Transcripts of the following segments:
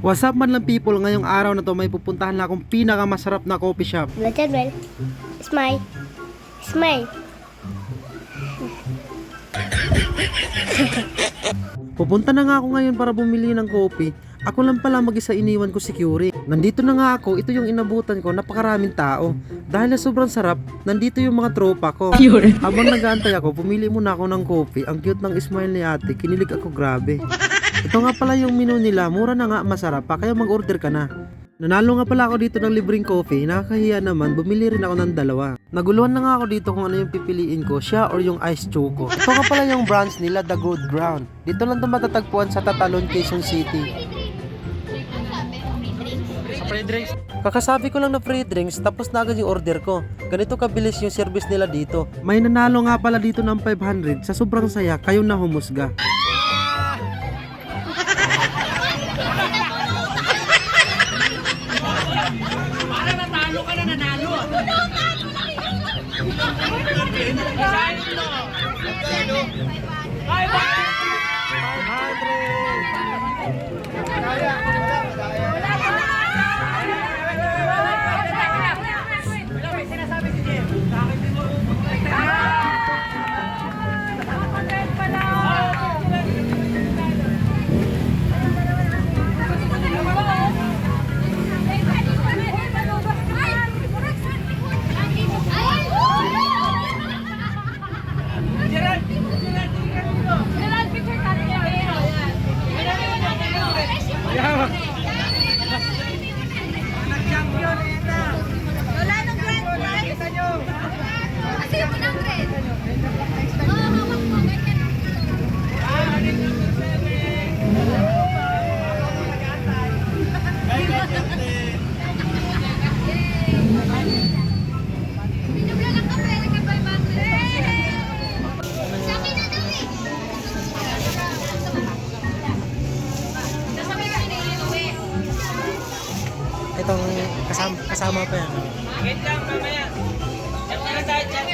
What's up man lang people, ngayong araw na to may pupuntahan na akong pinakamasarap na coffee shop. Well, smile. Smile. Pupunta na nga ako ngayon para bumili ng coffee. Ako lang pala mag-isa, iniwan ko si Curie. Nandito na nga ako, ito yung inabutan ko, napakaraming tao. Dahil na sobrang sarap, nandito yung mga tropa ko. Habang nag-aantay ako, pumili muna ako ng coffee. Ang cute ng smile ni ate, kinilig ako grabe. Ito nga pala yung menu nila, mura na nga, masarap pa, kaya mag-order ka na. Nanalo nga pala ako dito ng libreng coffee, nakakahiya naman, bumili rin ako ng dalawa. Naguluhan na nga ako dito kung ano yung pipiliin ko, siya or yung ice choco. Ito nga pala yung branch nila, The Good Ground. Dito lang ito matatagpuan sa Tatalon, Quezon City. Free drinks. Kakasabi ko lang na free drinks, tapos na agad yung order ko. Ganito kabilis yung service nila dito. May nanalo nga pala dito ng 500, sa sobrang saya, kayo na humusga. Para natalo ka na nanalo. Itong kasama pa yan. Wait lang, mamaya. Diyan ka na tayo dyan.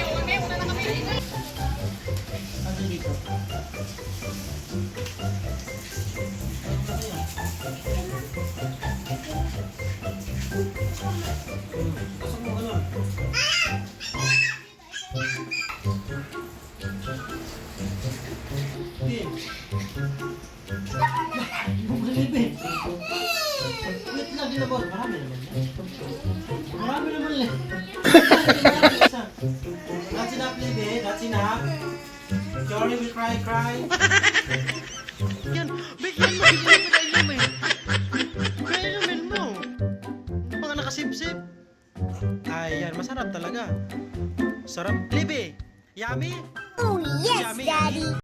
Marami naman lang. That's enough, baby. That's enough. Jory will cry. Yan, bigyan mo, inumin. Kaya inumin mo. Mga nakasip-sip. Ay, yan, masarap talaga. Sarap. Libe, yummy? Oh, yes, Yummy, Daddy. yummy.